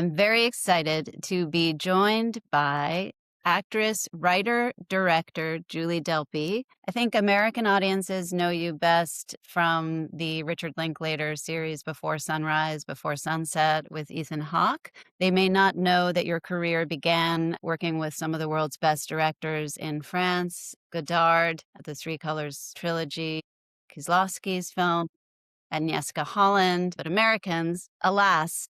I'm very excited to be joined by actress, writer, director Julie Delpy. I think American audiences know you best from the Richard Linklater series Before Sunrise, Before Sunset with Ethan Hawke. They may not know that your career began working with some of the world's best directors in France, Godard, the Three Colors trilogy, Kieslowski's film, Agnieszka Holland, but Americans, alas,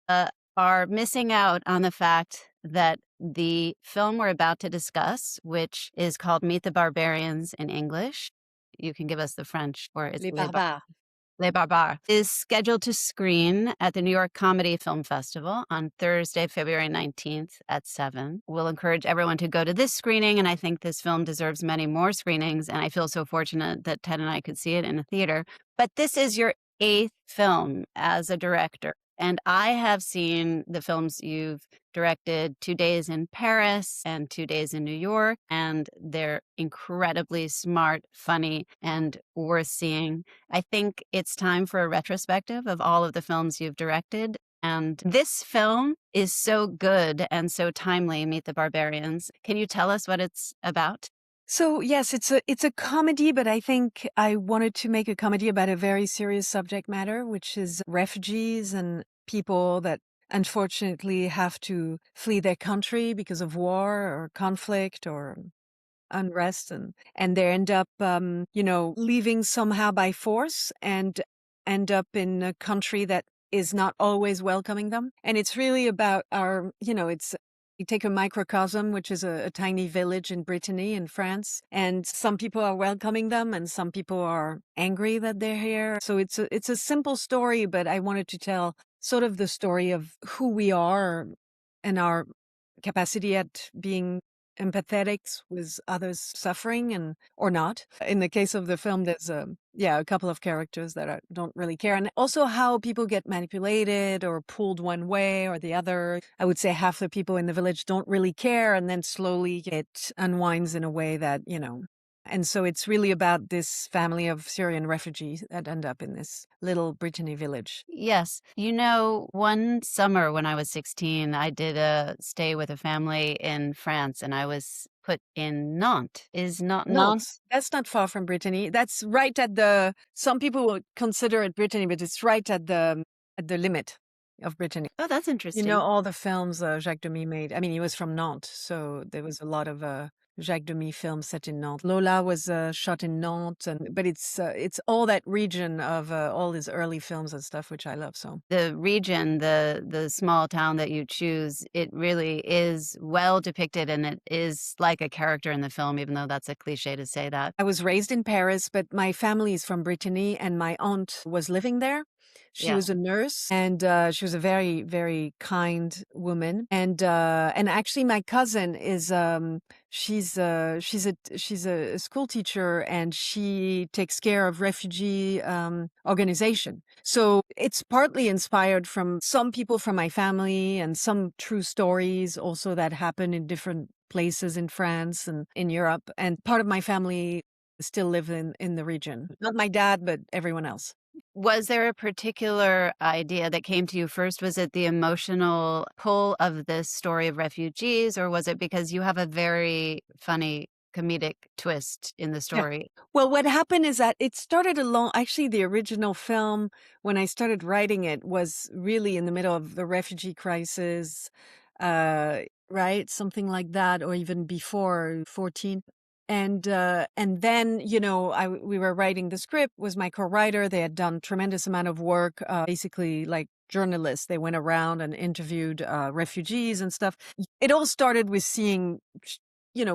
uh, are missing out on the fact that the film we're about to discuss, which is called Meet the Barbarians in English, you can give us the French, or it's Les Barbares. Les Barbares, is scheduled to screen at the New York Comedy Film Festival on Thursday, February 19th at 7. We'll encourage everyone to go to this screening, and I think this film deserves many more screenings, and I feel so fortunate that Ted and I could see it in a theater. But this is your 8th film as a director, and I have seen the films you've directed, 2 Days in Paris and 2 Days in New York, and they're incredibly smart, funny, and worth seeing. I think it's time for a retrospective of all of the films you've directed. And this film is so good and so timely, Meet the Barbarians. Can you tell us what it's about? So yes, it's a comedy, but I think I wanted to make a comedy about a very serious subject matter, which is refugees and people that unfortunately have to flee their country because of war or conflict or unrest, and they end up leaving somehow by force and end up in a country that is not always welcoming them. And it's really about it's you take a microcosm, which is a tiny village in Brittany in France, and some people are welcoming them and some people are angry that they're here. So it's a simple story, but I wanted to tell sort of the story of who we are and our capacity at being empathetic with others suffering and or not. In the case of the film, there's a couple of characters that don't really care, and also how people get manipulated or pulled one way or the other. I would say half the people in the village don't really care, and then slowly it unwinds in a way that And so it's really about this family of Syrian refugees that end up in this little Brittany village. Yes. One summer when I was 16, I did a stay with a family in France and I was put in Nantes. Is not Nantes? Nantes, that's not far from Brittany. That's right at some people will consider it Brittany, but it's right at the limit of Brittany. Oh, that's interesting. All the films Jacques Demy made. I mean, he was from Nantes, so there was a lot of Jacques Demy films set in Nantes. Lola was shot in Nantes, but it's all that region of all his early films and stuff, which I love. So the region, the small town that you choose, it really is well depicted, and it is like a character in the film, even though that's a cliche to say that. I was raised in Paris, but my family is from Brittany, and my aunt was living there. She was a nurse, and she was a very, very kind woman. And actually, my cousin is she's a school teacher, and she takes care of refugee organization. So it's partly inspired from some people from my family and some true stories also that happen in different places in France and in Europe. And part of my family still live in the region. Not my dad, but everyone else. Was there a particular idea that came to you first? Was it the emotional pull of this story of refugees, or was it because you have a very funny comedic twist in the story? Yeah. Well, what happened is that it started actually, the original film, when I started writing it, was really in the middle of the refugee crisis, right? Something like that, or even before 14. And then, we were writing the script, was my co-writer. They had done tremendous amount of work, basically like journalists. They went around and interviewed refugees and stuff. It all started with seeing,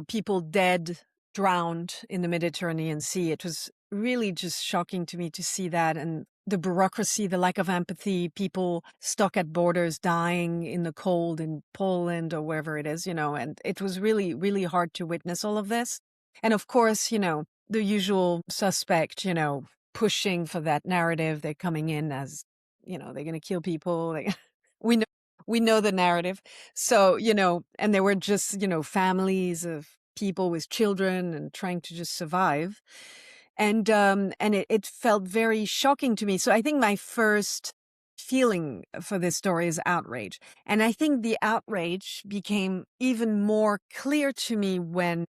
people dead, drowned in the Mediterranean Sea. It was really just shocking to me to see that. And the bureaucracy, the lack of empathy, people stuck at borders, dying in the cold in Poland or wherever it is, and it was really, really hard to witness all of this. And of course, the usual suspect, pushing for that narrative. They're coming in as, they're going to kill people. We know the narrative. So, and there were just, families of people with children and trying to just survive. And it felt very shocking to me. So I think my first feeling for this story is outrage. And I think the outrage became even more clear to me when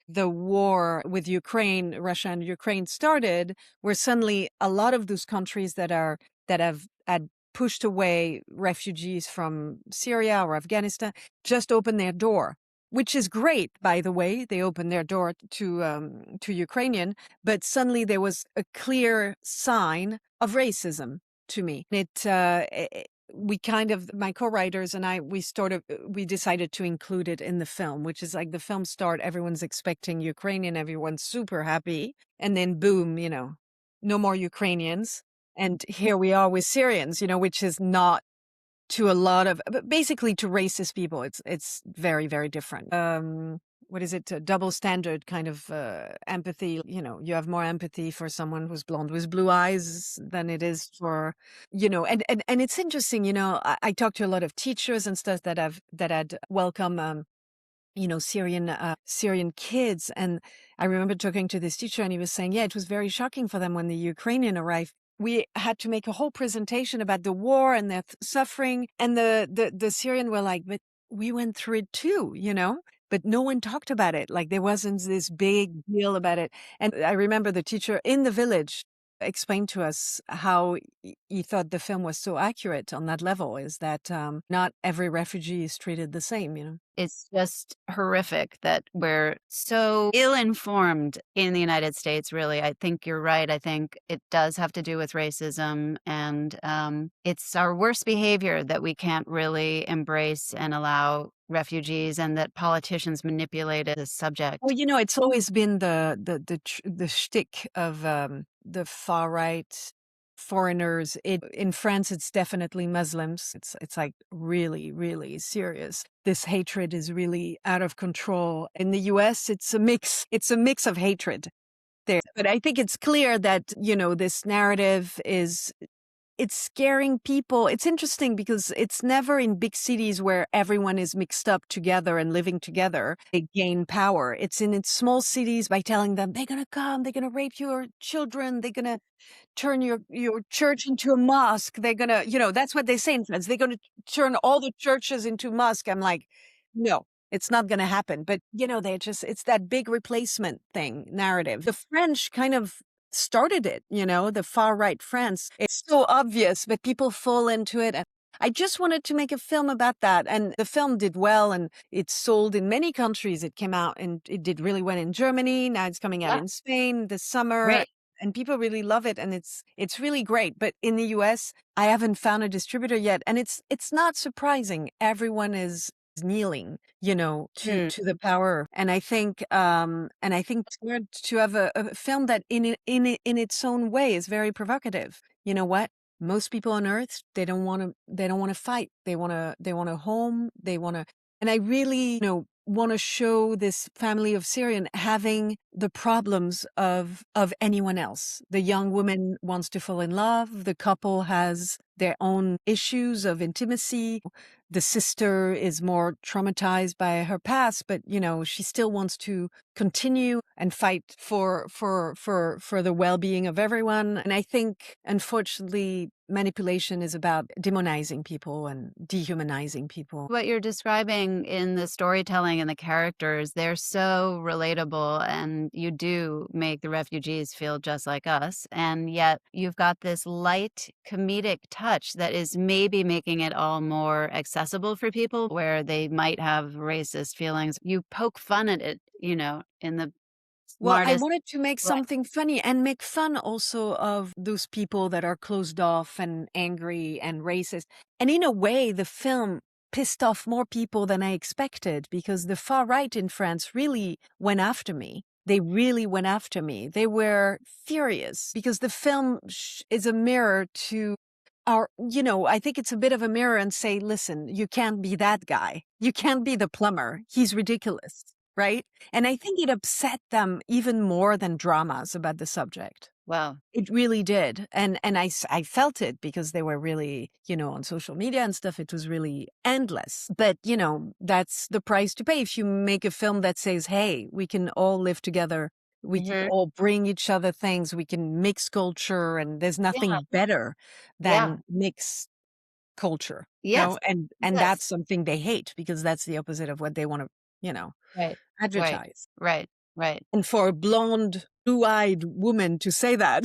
the war with Ukraine, Russia and Ukraine started, where suddenly a lot of those countries that have had pushed away refugees from Syria or Afghanistan just opened their door, which is great, by the way. They opened their door to Ukrainian, but suddenly there was a clear sign of racism to me. We kind of, my co-writers and I, we decided to include it in the film, which is like the film start, everyone's expecting Ukrainian, everyone's super happy, and then boom, no more Ukrainians. And here we are with Syrians, which is not to a lot of, but basically to racist people. It's very, very different. What is it? A double standard kind of empathy. You have more empathy for someone who's blonde with blue eyes than it is for, and it's interesting, I talked to a lot of teachers and stuff that had welcome Syrian kids. And I remember talking to this teacher and he was saying, yeah, it was very shocking for them when the Ukrainian arrived. We had to make a whole presentation about the war and their suffering. And the Syrian were like, but we went through it too, but no one talked about it. Like there wasn't this big deal about it. And I remember the teacher in the village explained to us how he thought the film was so accurate on that level, is that not every refugee is treated the same. It's just horrific that we're so ill-informed in the United States, really. I think you're right. I think it does have to do with racism, and it's our worst behavior that we can't really embrace and allow refugees, and that politicians manipulate it as subject. Well, it's always been the shtick of the far right foreigners. In France, it's definitely Muslims. It's like really, really serious. This hatred is really out of control. In the U.S., it's a mix. It's a mix of hatred there. But I think it's clear that this narrative it's scaring people. It's interesting because it's never in big cities where everyone is mixed up together and living together. They gain power. It's in its small cities by telling them they're going to come, they're going to rape your children, they're going to turn your church into a mosque. They're going to, that's what they say in France. They're going to turn all the churches into mosque. I'm like, no. It's not going to happen. But, it's that big replacement thing narrative. The French kind of started it, the far right France. It's so obvious, but people fall into it. And I just wanted to make a film about that. And the film did well and it sold in many countries. It came out and it did really well in Germany. Now it's coming out Yeah, in Spain this summer. great. And people really love it, and it's really great. But in the US, I haven't found a distributor yet, and it's not surprising. Everyone is kneeling, Hmm. to the power. And I think it's good to have a film that in its own way is very provocative. You know what? Most people on earth, they don't want to fight. They want a home. And I really, want to show this family of Syrian having the problems of anyone else. The young woman wants to fall in love. The couple has their own issues of intimacy. The sister is more traumatized by her past, but she still wants to continue and fight for the well-being of everyone. And I think, unfortunately, manipulation is about demonizing people and dehumanizing people. What you're describing in the storytelling and the characters, they're so relatable, and you do make the refugees feel just like us. And yet you've got this light comedic touch that is maybe making it all more accessible for people where they might have racist feelings. You poke fun at it, in the Well, I smartest wanted to make way. something funny and make fun also of those people that are closed off and angry and racist. And in a way, the film pissed off more people than I expected, because the far right in France really went after me. They really went after me. They were furious because the film is a mirror to I think it's a bit of a mirror and say, listen, you can't be that guy. You can't be the plumber. He's ridiculous. Right? And I think it upset them even more than dramas about the subject. Well, It really did. And I felt it because they were really, on social media and stuff, it was really endless. But, that's the price to pay. If you make a film that says, hey, we can all live together, we can mhm. all bring each other things, we can mix culture, and there's Yeah, nothing better yeah. than mix culture, Yes. and Yes. that's something they hate because that's the opposite of what they want to, you know, Right. Right. advertise. Right. Right. And for a blonde, blue-eyed woman to say that,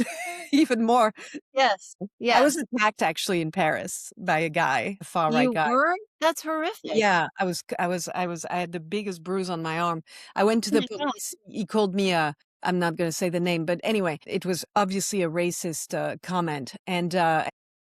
even more. Yes. I was Yes. attacked actually in Paris by a guy, a far-right You guy. were? That's horrific. Yeah, I had the biggest bruise on my arm. I went to Oh the my god. police. He called me a, I'm not gonna say the name, but anyway, it was obviously a racist, comment and,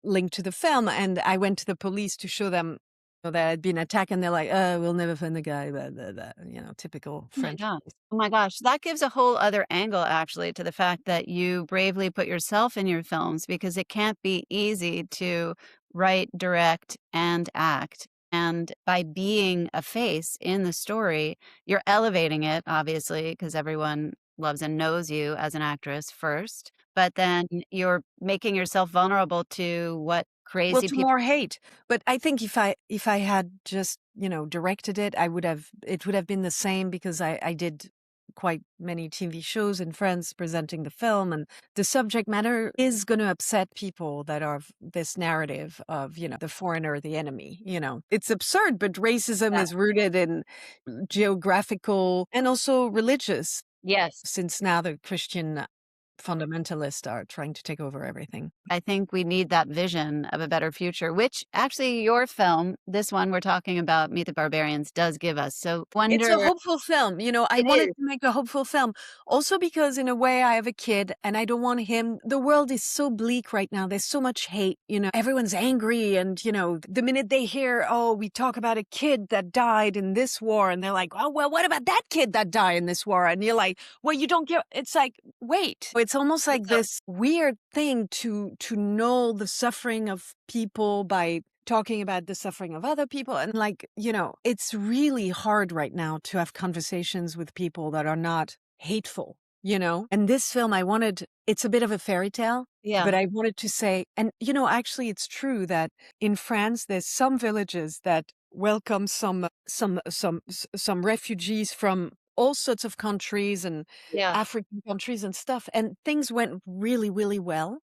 linked to the film, and I went to the police to show them that I'd been attacked, and they're like, we'll never find the guy," blah, blah, blah, typical Oh my French. god. Oh my gosh, that gives a whole other angle actually to the fact that you bravely put yourself in your films because it can't be easy to write, direct, and act. And by being a face in the story, you're elevating it, obviously, because everyone loves and knows you as an actress first, but then you're making yourself vulnerable to what Well, crazy to people. more hate, but I think if I had just, directed it, it would have been the same because I did quite many TV shows and friends presenting the film, and the subject matter is going to upset people that are this narrative of, the foreigner, the enemy, It's absurd, but racism Yeah. is rooted in geographical and also religious, Yes. since now the Christian fundamentalists are trying to take over everything. I think we need that vision of a better future, which actually your film, this one we're talking about, Meet the Barbarians, does give us. So It's wonder a hopeful film, I it wanted is. to make a hopeful film. Also because in a way I have a kid and I don't want him the world is so bleak right now. There's so much hate, everyone's angry and, the minute they hear, "Oh, we talk about a kid that died in this war," and they're like, "Oh, well, what about that kid that died in this war?" And you're like, "Well, you don't get." It's like, wait. It's almost like So this weird thing to know the suffering of people by talking about the suffering of other people. And like, it's really hard right now to have conversations with people that are not hateful, And this film, it's a bit of a fairy tale, yeah, but I wanted to say, and, actually it's true that in France, there's some villages that welcome some refugees from all sorts of countries and yeah, African countries and stuff. And things went really, really well.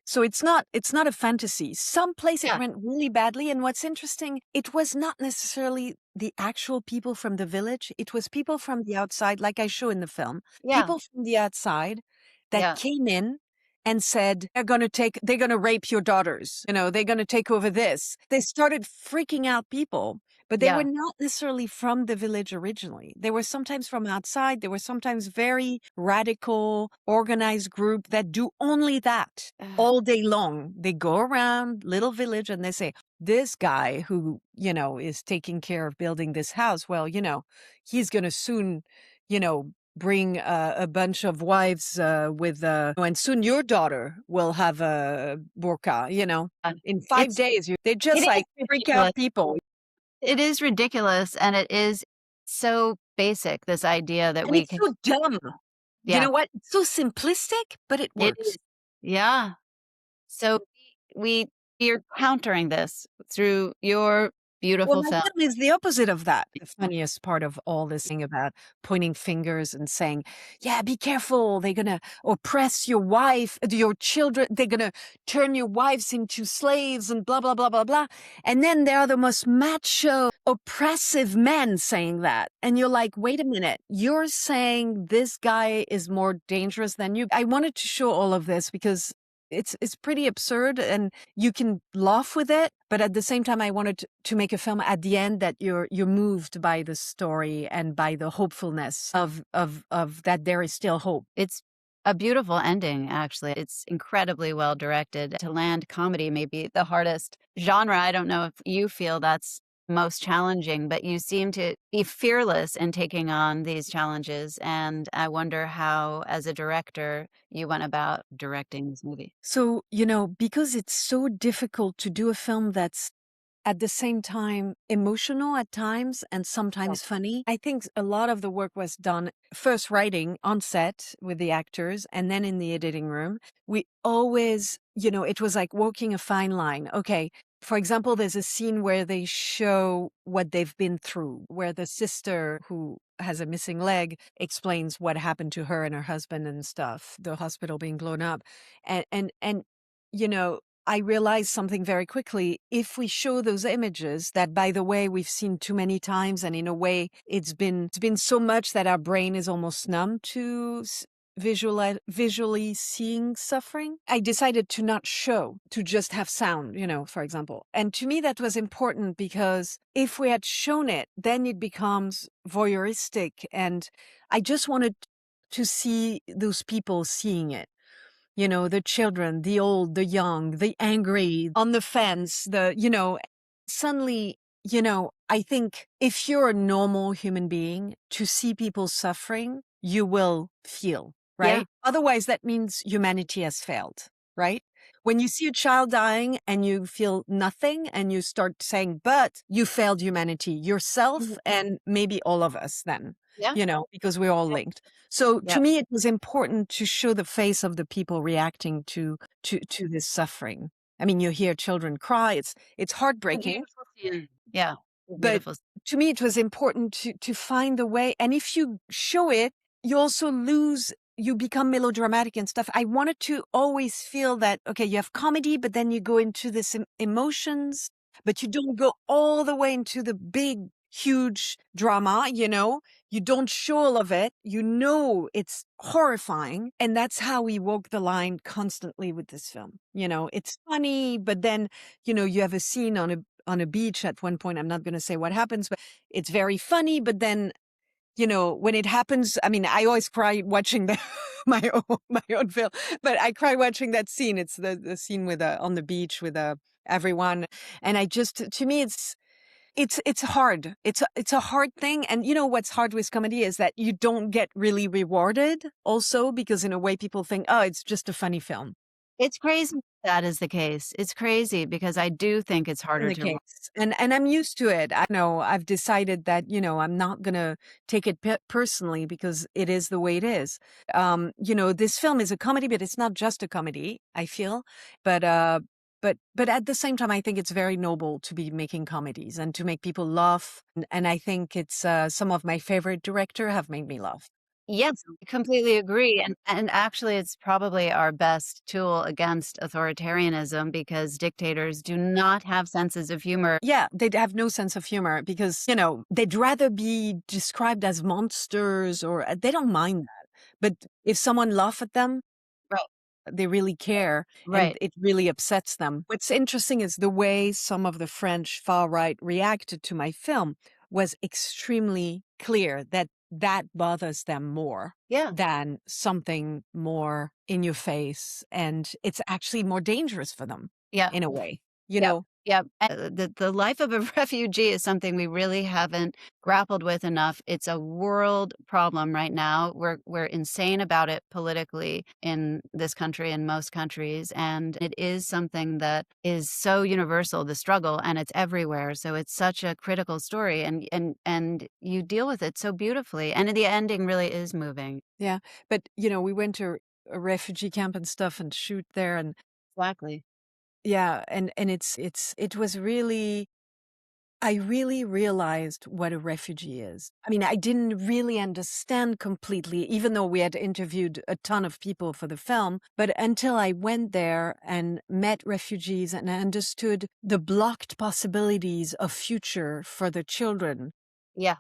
So it's not a fantasy. Some place it yeah, went really badly, and what's interesting, it was not necessarily the actual people from the village. It was people from the outside, like I show in the film. yeah, People from the outside that yeah, came in and said, they're gonna rape your daughters, they're gonna take over this. They started freaking out people, but they were yeah. not necessarily from the village originally. They were sometimes from outside. They were sometimes very radical, organized group that do only that Ugh, all day long. They go around little village and they say, this guy who, is taking care of building this house, well, he's going to soon, bring a bunch of wives and soon your daughter will have a burqa, in five it's days. They it just is like freak out ridiculous. people. It is ridiculous, and it is so basic, this idea that And we it's can. so dumb. You Yeah, know what? It's so simplistic, but it it works. is. Yeah. So we're countering this through your Well, beautiful my film. film is the opposite of that. The funniest part of all this thing about pointing fingers and saying, yeah, be careful. They're going to oppress your wife, your children. They're going to turn your wives into slaves and blah, blah, blah, blah, blah. And then there are the most macho, oppressive men saying that. And you're like, wait a minute. You're saying this guy is more dangerous than you. I wanted to show all of this because it's pretty absurd and you can laugh with it, but at the same time I wanted to make a film at the end that you're moved by the story and by the hopefulness of that there is still hope. It's a beautiful ending, actually. It's incredibly well directed. To land comedy may be the hardest genre. I don't know if you feel that's most challenging, but you seem to be fearless in taking on these challenges. And I wonder how, as a director, you went about directing this movie. So, because it's so difficult to do a film that's at the same time emotional at times and Yeah. sometimes funny. I think a lot of the work was done first writing on set with the actors and then in the editing room. We always, it was like walking a fine line. Okay. For example, there's a scene where they show what they've been through, where the sister who has a missing leg explains what happened to her and her husband and stuff, the hospital being blown up. And you know, I realized something very quickly. If we show those images that, by the way, we've seen too many times, and in a way, it's been so much that our brain is almost numb to visually seeing suffering. I decided to not show, to just have sound, for example. And to me, that was important because if we had shown it, then it becomes voyeuristic. And I just wanted to see those people seeing it. The children, the old, the young, the angry, on the fence, suddenly, I think if you're a normal human being, to see people suffering, you will feel, Yeah. right? Otherwise, that means humanity has failed, right? When you see a child dying and you feel nothing and you start saying, but you failed humanity, yourself, Mhm. and maybe all of us then, Yeah. because we're all linked. So to Yep. me, it was important to show the face of the people reacting to this suffering. I mean, you hear children cry. It's A heartbreaking, beautiful scene. Yeah. but Beautiful. to me, it was important to find a way. And if you show it, you also lose. You become melodramatic and stuff. I wanted to always feel that, okay, you have comedy, but then you go into this emotions, but you don't go all the way into the big, huge drama, You don't show all of it. It's horrifying. And that's how we walk the line constantly with this film. It's funny, but then, you have a scene on a beach at one point. I'm not going to say what happens, but it's very funny. But then, when it happens, I mean, I always cry watching my own film, but I cry watching that scene. It's the scene with on the beach with everyone, and to me, it's hard. It's a hard thing, and what's hard with comedy is that you don't get really rewarded. Also, because in a way, people think, oh, it's just a funny film. It's crazy that is the case. It's crazy because I do think it's In harder the to case. And I'm used to it. I know I've decided that, I'm not going to take it personally because it is the way it is. This film is a comedy, but it's not just a comedy, I feel. But, but at the same time, I think it's very noble to be making comedies and to make people laugh. And I think it's, some of my favorite director have made me laugh. Yes, I completely agree, and actually, it's probably our best tool against authoritarianism because dictators do not have senses of humor. Yeah, they'd have no sense of humor because, they'd rather be described as monsters or they don't mind that. But if someone laughs at them, Right, they really care and right. it really upsets them. What's interesting is the way some of the French far right reacted to my film was extremely clear that that bothers them more Yeah. than something more in your face. And it's actually more dangerous for them Yeah. in a way, you Yep, know? yep. The life of a refugee is something we really haven't grappled with enough. It's a world problem right now. We're insane about it politically in this country and most countries, and it is something that is so universal, the struggle, and it's everywhere. So it's such a critical story, and you deal with it so beautifully, and the ending really is moving. Yeah. But, we went to a refugee camp and stuff and shoot there. And Exactly. yeah. And it was really, I really realized what a refugee is. I mean, I didn't really understand completely, even though we had interviewed a ton of people for the film. But until I went there and met refugees and I understood the blocked possibilities of future for the children, Yeah.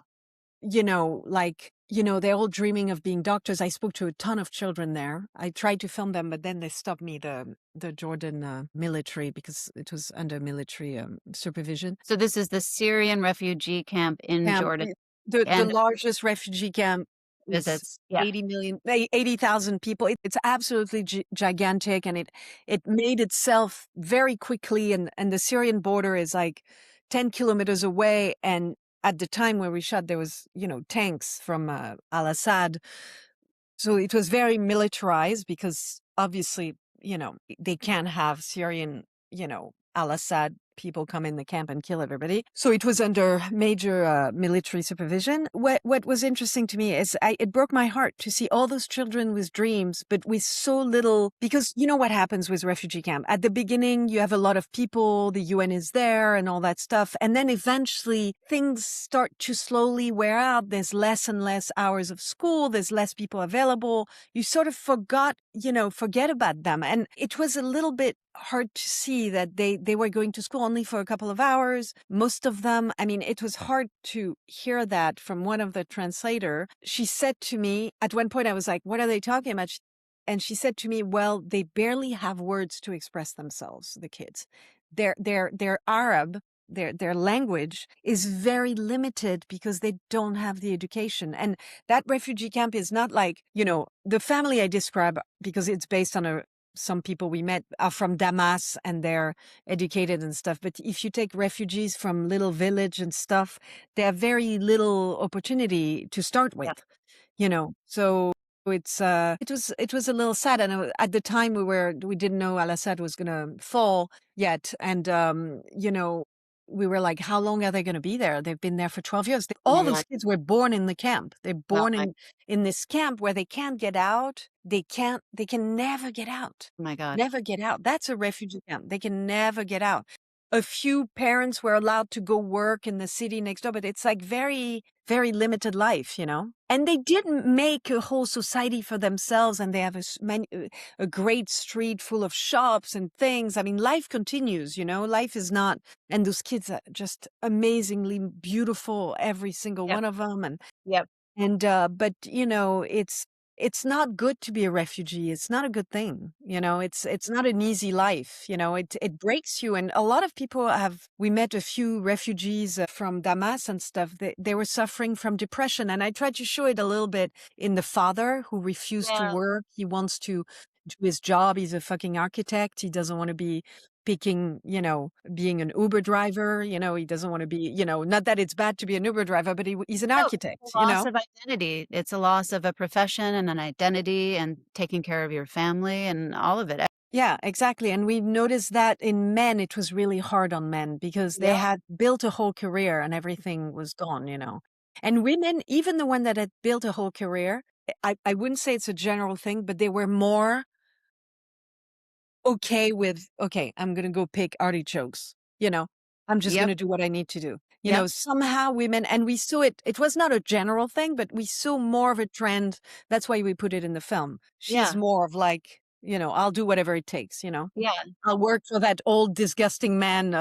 they're all dreaming of being doctors. I spoke to a ton of children there. I tried to film them, but then they stopped me, the Jordan military, because it was under military supervision. So this is the Syrian refugee camp in Camp, Jordan, the and largest refugee camp is visits. Yeah. 80,000 people. It's absolutely gigantic, and it made itself very quickly. And the Syrian border is like 10 kilometers away. And at the time where we shot, there was, tanks from al-Assad. So it was very militarized because obviously, they can't have Syrian, al-Assad people come in the camp and kill everybody. So it was under major military supervision. What was interesting to me is it broke my heart to see all those children with dreams, but with so little, because you know what happens with refugee camp. At the beginning, you have a lot of people, the UN is there and all that stuff. And then eventually things start to slowly wear out. There's less and less hours of school. There's less people available. You sort of forget about them. And it was a little bit hard to see that they were going to school only for a couple of hours. Most of them, I mean, it was hard to hear that from one of the translator. She said to me, at one point I was like, what are they talking about? And she said to me, well, they barely have words to express themselves, the kids. They're Arab. Their language is very limited because they don't have the education. And that refugee camp is not like, the family I describe, because it's based on some people we met are from Damas and they're educated and stuff. But if you take refugees from little village and stuff, they have very little opportunity to start Yeah. with. So it was a little sad. And at the time we didn't know Al-Assad was going to fall yet. And, we were like, how long are they going to be there? They've been there for 12 years. Oh All my those God. kids were born in the camp. They're Oh born my, in this camp where they can't get out. They can never get out. oh my God. Never get out. That's a refugee camp. They can never get out. A few parents were allowed to go work in the city next door, but it's like very, very limited life. And they didn't make a whole society for themselves, and they have a great street full of shops and things. I mean, life continues, life is not, and those kids are just amazingly beautiful, every single Yep. one of them. Yep. But it's not good to be a refugee. It's not a good thing. It's not an easy life. It breaks you. And a lot of people we met a few refugees from Damas and stuff. They were suffering from depression. And I tried to show it a little bit in the father who refused to Yeah. work. He wants to do his job. He's a fucking architect. He doesn't want to be picking, being an Uber driver. He doesn't want to be, not that it's bad to be an Uber driver, but he's an No, it's architect. a loss of identity. It's a loss of a profession and an identity and taking care of your family and all of it. Yeah, exactly. And we noticed that in men, it was really hard on men because they Yep. had built a whole career and everything was gone. And women, even the one that had built a whole career, I wouldn't say it's a general thing, but they were more okay with, okay, I'm going to go pick artichokes, I'm just going Yep. to do what I need to do. Yep. Somehow women, and we saw it was not a general thing, but we saw more of a trend. That's why we put it in the film. She's Yeah. more of like, I'll do whatever it takes, Yeah. I'll work for that old disgusting man.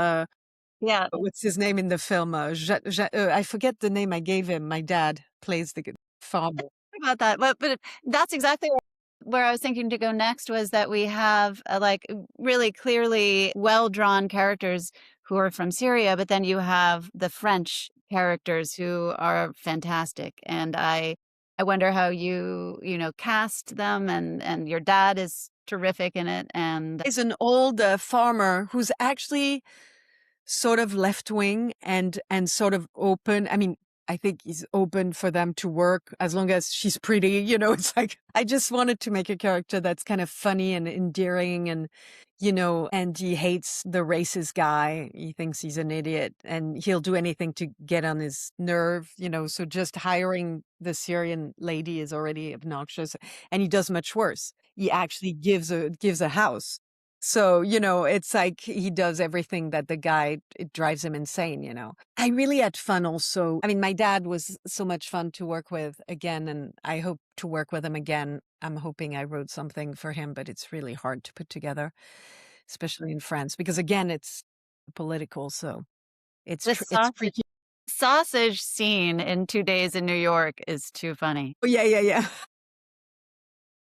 Yeah. What's his name in the film? I forget the name I gave him. My dad plays the farmer. About that. But that's exactly where I was thinking to go next was that we have like really clearly well-drawn characters who are from Syria, but then you have the French characters who are fantastic. And I wonder how you cast them and your dad is terrific in it. And He's an old farmer who's actually sort of left wing and sort of open. I mean, I think he's open for them to work as long as she's pretty. It's like I just wanted to make a character that's kind of funny and endearing and he hates the racist guy. He thinks he's an idiot and he'll do anything to get on his nerve. So just hiring the Syrian lady is already obnoxious, and he does much worse. He actually gives a house. So, it's like he does everything that the guy, it drives him insane. I really had fun also. I mean, my dad was so much fun to work with again, and I hope to work with him again. I'm hoping I wrote something for him, but it's really hard to put together, especially in France, because again, it's political. So the it's sausage tricky. sausage scene in 2 Days in New York is too funny. Oh, yeah, yeah, yeah.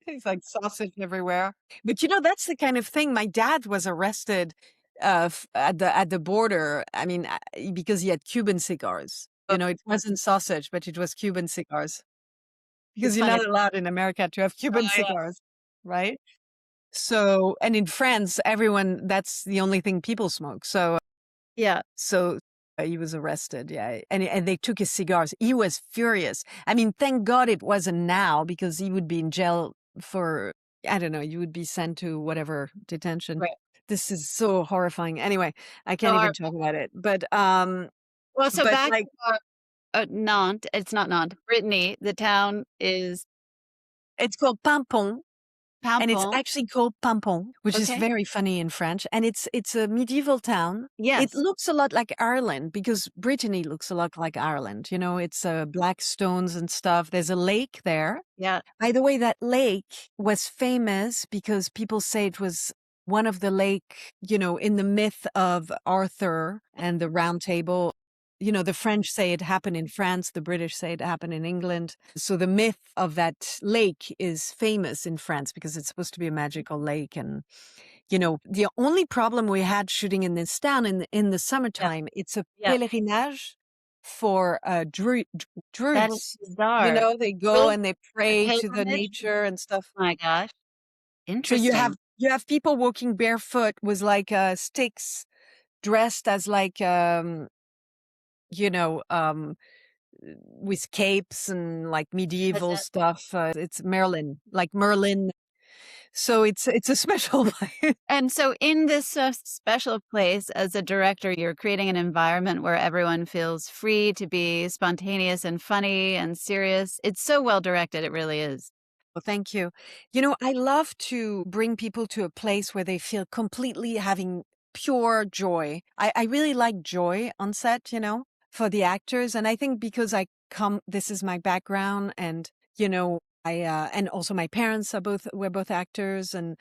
It's like sausage everywhere. But that's the kind of thing. My dad was arrested at the border. I mean, because he had Cuban cigars. It wasn't sausage, but it was Cuban cigars. Because It's you're funny. not allowed in America to have Oh, Cuban yeah. cigars, right? So, and in France, that's the only thing people smoke. Yeah. So he was arrested, yeah, and they took his cigars. He was furious. I mean, thank God it wasn't now, because he would be in jail for, I don't know, you would be sent to whatever detention. Right. This is so horrifying. Anyway, I So can't even talk about it. well, so But back like, to, Nantes, it's not Nantes, Brittany, the town is it's called Pimpon. And it's Paimpont, actually called Pimpon, which is okay? very funny in French. And it's a medieval town. It Yes, looks a lot like Ireland because Brittany looks a lot like Ireland. You know, it's black stones and stuff. There's a lake there. yeah, By the way, that lake was famous because people say it was one of the lake, in the myth of Arthur and the Round Table. The French say it happened in France, the British say it happened in England. So the myth of that lake is famous in France because it's supposed to be a magical lake. And, the only problem we had shooting in this town in the yeah, summertime, it's a yeah. pèlerinage for That is druids. bizarre. They go Really? and they A pray to the pilgrimage? nature and stuff. Oh my gosh, So you have interesting. you have people walking barefoot with like sticks, dressed as like you know um with capes and like Is medieval it stuff. It's Merlin, like Merlin. So it's a special place. and so in this, special place, as a director, you're creating an environment where everyone feels free to be spontaneous and funny and serious. It's so well directed, it really is. Well, thank you. I love to bring people to a place where they feel completely having pure joy. I really like joy on set, for the actors. And I think because this is my background and, and also my parents were both actors. And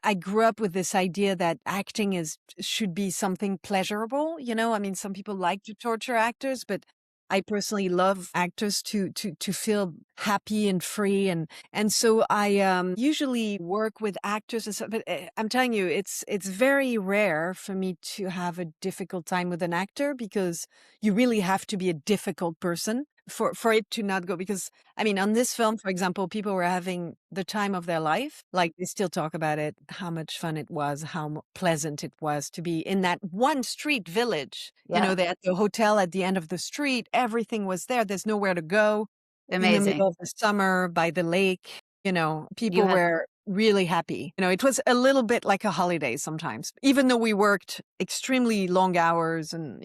I grew up with this idea that acting should be something pleasurable. I mean, some people like to torture actors, but I personally love actors to feel happy and free, and so I usually work with actors and stuff. But I'm telling you, it's very rare for me to have a difficult time with an actor because you really have to be a difficult person for it to not go. Because I mean, on this film, for example, people were having the time of their life. Like they still talk about it, how much fun it was, how pleasant it was to be in that one street village. Yeah, They had the hotel at the end of the street. Everything was there. There's nowhere to go in the amazing. middle of the summer by the lake. You People had were really happy. It was a little bit like a holiday sometimes, even though we worked extremely long hours and,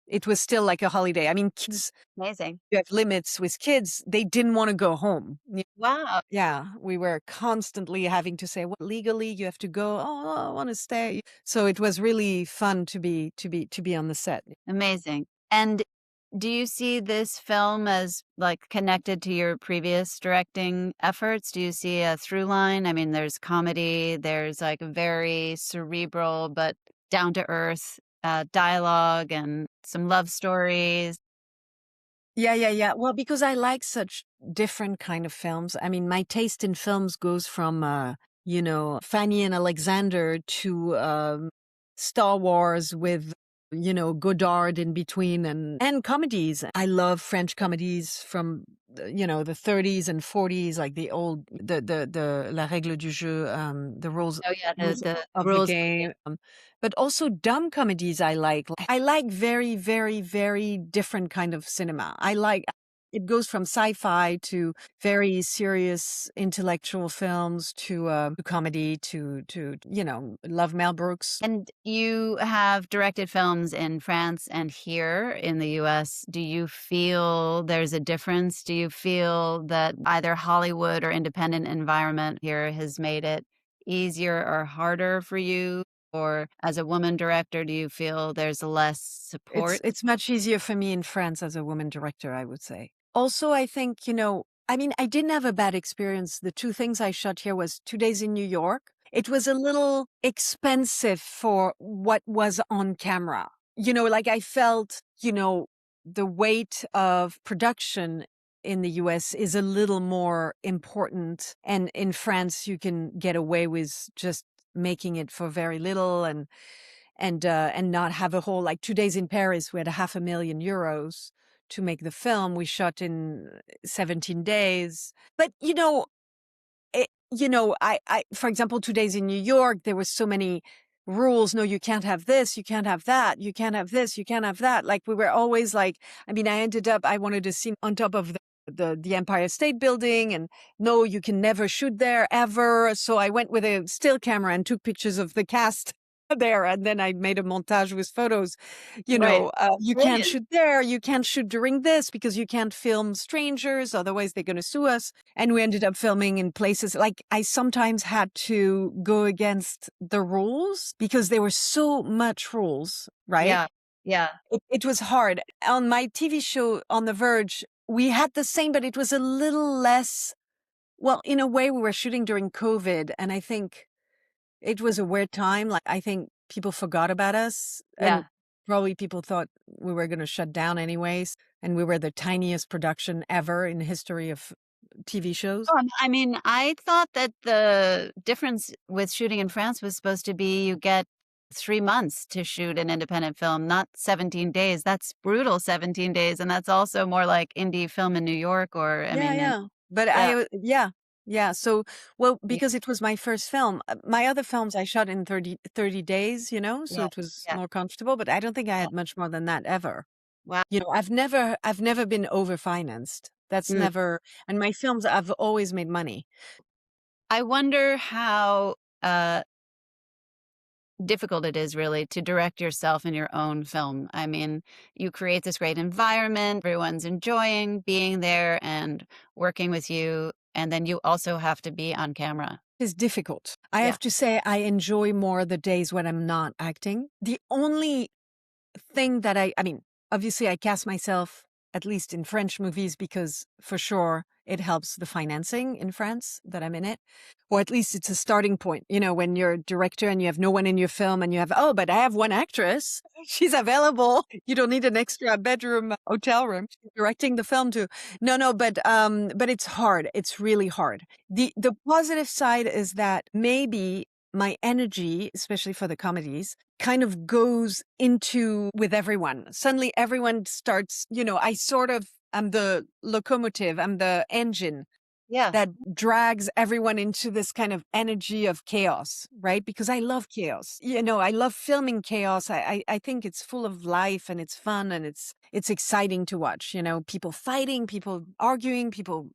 it was still like a holiday. I mean, kids, amazing. you have limits with kids. They didn't want to go home. Wow, Yeah, we were constantly having to say, well, legally you have to go. Oh, no, I want to stay. So it was really fun to be on the set. amazing. And do you see this film as, like, connected to your previous directing efforts? Do you see a through line? I mean, there's comedy, there's, like, very cerebral but down to earth, dialogue and some love stories. Yeah, yeah, yeah. Well, because I like such different kind of films. I mean, my taste in films goes from, Fanny and Alexander to Star Wars with, Godard in between and comedies. I love French comedies from, the 30s and 40s, like the La Règle du Jeu, the Oh, yeah, rules the of the rules of the game. game. But also dumb comedies I like. I like very, very, very different kind of cinema. It goes from sci-fi to very serious intellectual films to comedy to love Mel Brooks. And you have directed films in France and here in the US. Do you feel there's a difference? Do you feel that either Hollywood or independent environment here has made it easier or harder for you? Or as a woman director, do you feel there's less It's support? it's much easier for me in France as a woman director, I would say. Also, I think, I mean, I didn't have a bad experience. The two things I shot here was 2 days in New York. It was a little expensive for what was on camera. Like I felt, the weight of production in the US is a little more important. And in France, you can get away with just making it for very little and not have a whole, like 2 days in Paris, we had €500,000 to make the film. We shot in 17 days. But for example, 2 days in New York, there were so many rules. No, you can't have this, you can't have that, you can't have this, you can't have that. Like we were always like, I mean, I wanted a scene on top of the Empire State Building, and no, you can never shoot there ever. So I went with a still camera and took pictures of the cast there, and then I made a montage with photos. Right. You can't Brilliant. shoot there, you can't shoot during this because you can't film strangers, otherwise they're going to sue us. And we ended up filming in places like I sometimes had to go against the rules because there were so much rules, right? Yeah. Yeah. It was hard. On my TV show on The Verge, we had the same, but it was a little less. Well, in a way, we were shooting during COVID, and I think it was a weird time. Like, I think people forgot about us, and Yeah. probably people thought we were going to shut down anyways. And we were the tiniest production ever in the history of TV shows. I mean, I thought that the difference with shooting in France was supposed to be you get 3 months to shoot an independent film, not 17 days. That's brutal, 17 days, and that's also more like indie film in New York or I Yeah, mean, in yeah. But yeah, yeah, yeah. So, well, y because it was my first film, my other films I shot in 30 days, so yeah, it was yeah, more comfortable, but I don't think I yeah. had much more than that ever. Wow. I've never been overfinanced. That's Mm. never, and my films, I've always made money. I wonder how, uh, difficult it is really to direct yourself in your own film. I mean, you create this great environment, everyone's enjoying being there and working with you, and then you also have to be on camera. It's difficult. I Yeah. have to say I enjoy more the days when I'm not acting. The only thing that I mean, obviously I cast myself at least in French movies because for sure it helps the financing in France that I'm in it. Or at least it's a starting point. When you're a director and you have no one in your film and you have, oh, but I have one actress. She's available. You don't need an extra bedroom hotel room. She's directing the film too. No, no, but it's hard. It's really hard. The positive side is that maybe my energy, especially for the comedies, kind of goes into with everyone. Suddenly everyone starts, I sort of am the locomotive, I'm the engine Yeah. that drags everyone into this kind of energy of chaos, right? Because I love chaos. I love filming chaos. I think it's full of life and it's fun and it's exciting to watch, people fighting, people arguing, people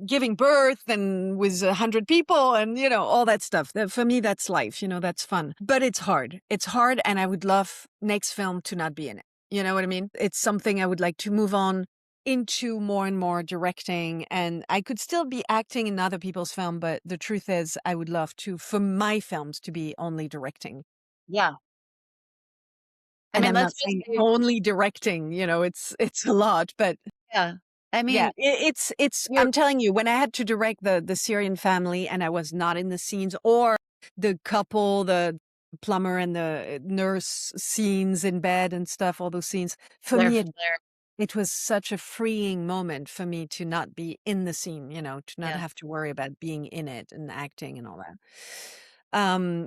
giving birth and with 100 people and, all that stuff. For me, that's life, that's fun. But it's hard. It's hard. And I would love next film to not be in it. You know what I mean? It's something I would like to move on into more and more directing. And I could still be acting in other people's film, but the truth is I would love to, for my films, to be only directing. Yeah. I And mean, I'm let's not just saying say only directing, it's a lot, but yeah. I yeah, mean, it's you're I'm telling you, when I had to direct the Syrian family and I was not in the scenes, or the couple, the plumber and the nurse scenes in bed and stuff, all those scenes, for they're me there. it was such a freeing moment for me to not be in the scene, to not Yeah. have to worry about being in it and acting and all that.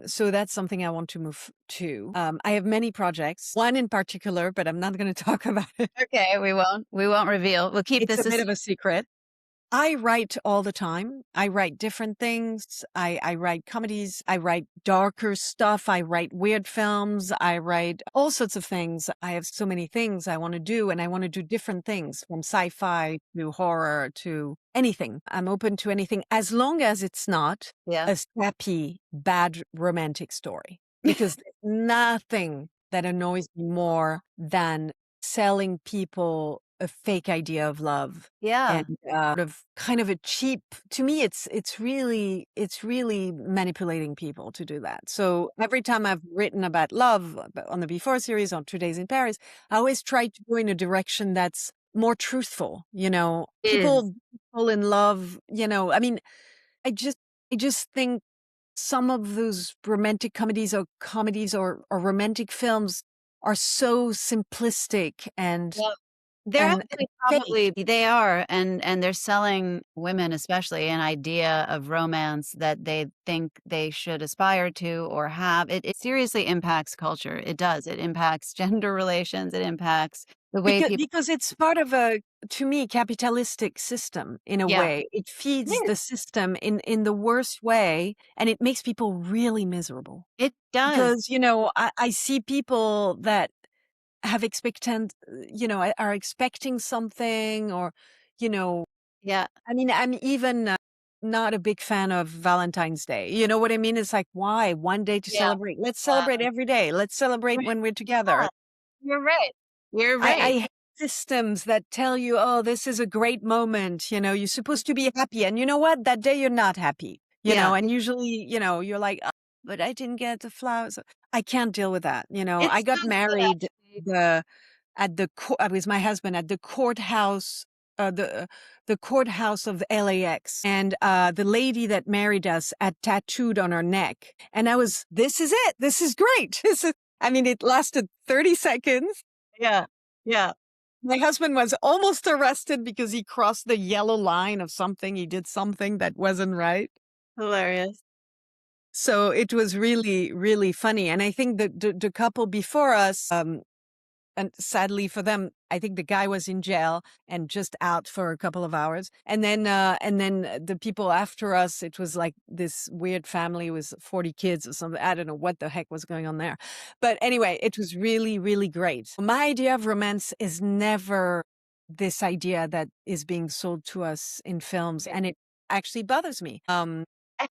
So that's something I want to move to. I have many projects, one in particular, but I'm not going to talk about it. Okay, we won't reveal. We'll keep It's a this a bit of secret. a secret. I write all the time. I write different things. I write comedies. I write darker stuff. I write weird films. I write all sorts of things. I have so many things I want to do, and I want to do different things from sci-fi to horror to anything. I'm open to anything as long as it's not Yeah. a sappy, bad romantic story. Because there's nothing that annoys me more than selling people a fake idea of love Yeah. and of kind of a cheap. To me it's really manipulating people to do that. So every time I've written about love on the Before series, on 2 Days in Paris, I always try to go in a direction that's more truthful. Is. People fall in love. I mean, I just think some of those romantic comedies or romantic films are so simplistic and Yeah. They're and actually fake. probably they are, and they're selling women especially an idea of romance that they think they should aspire to or have. It seriously impacts culture. It does. It impacts gender relations. It impacts the way people Because it's part of a, to me, capitalistic system in a yeah. way. It It feeds the is. system in the worst way, and it makes people really miserable. It does. Because, I see people that have are expecting something or, you know, Yeah. I mean, I'm even not a big fan of Valentine's Day. You know what I mean? It's like, why? One day to Yeah. celebrate. Let's celebrate every day. Let's celebrate Right. when we're Yeah, together. you're right. You're I right. hate systems that tell you, oh, this is a great moment. You're supposed to be happy. And you know what? That day you're not happy, Yeah. and usually, you're like, "Oh, but I didn't get the flowers." I can't deal with that. I It's got so good married actually. with my husband at the courthouse, the courthouse of LAX. And the lady that married us had tattooed on her neck. And this is it. This is great. I mean, it lasted 30 seconds. Yeah. Yeah. My husband was almost arrested because he crossed the yellow line of something. He did something that wasn't right. Hilarious. So it was really, really funny. And I think the couple before us, and sadly for them, I think the guy was in jail and just out for a couple of hours. And then the people after us, it was like this weird family with 40 kids or something. I don't know what the heck was going on there. But anyway, it was really, really great. My idea of romance is never this idea that is being sold to us in films. And it actually bothers me.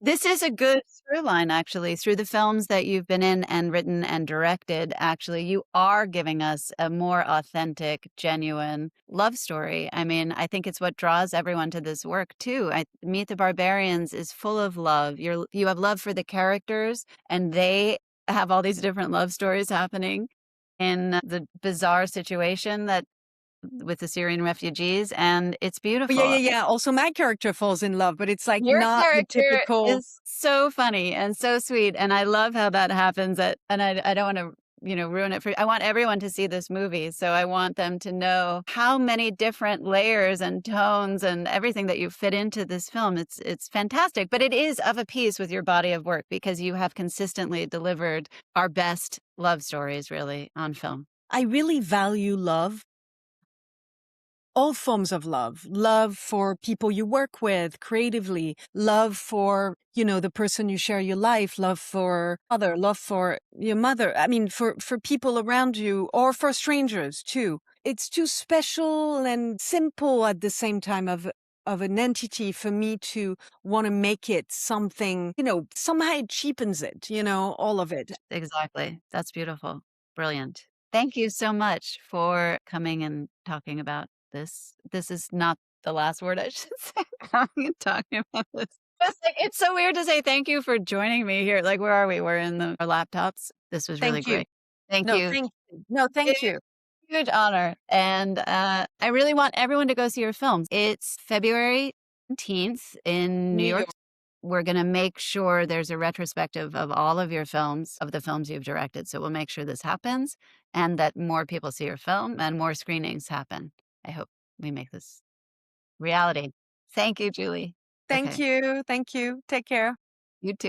This is a good through line, actually, through the films that you've been in and written and directed. Actually, you are giving us a more authentic, genuine love story. I mean, I think it's what draws everyone to this work too. Meet the Barbarians is full of love. You have love for the characters, and they have all these different love stories happening in the bizarre situation that with the Syrian refugees, and it's Oh, yeah, yeah, beautiful. yeah. Also, my character falls in love, but it's like Your not the character typical. is so funny and so sweet, and I love how that happens and I don't wanna, ruin it for I want everyone to see this movie, so I want them to know how many different layers and tones and everything that you fit into this film. It's fantastic, but it is of a piece with your body of work because you have consistently delivered our best love stories really on film. I really value love, all forms of love for people you work with creatively, love for, the person you share your life, love for your mother. I mean, for people around you or for strangers too. It's too special and simple at the same time of an entity for me to want to make it something, somehow it cheapens it, all of it. Exactly. That's beautiful. Brilliant. Thank you so much for coming and talking about this. This is not the last word I should say. Coming and talking about this. It's so weird to say thank you for joining me here. Like, where are we? We're in our laptops. This was really Thank you. great. Thank No, you. thank you. No, thank you. Huge honor. And I really want everyone to go see your films. It's February 19th in New New York. York. We're going to make sure there's a retrospective of all of your films, of the films you've directed. So we'll make sure this happens and that more people see your film and more screenings happen. I hope we make this reality. Thank you, Julie. Thank Okay. you. Thank you. Take care. You too.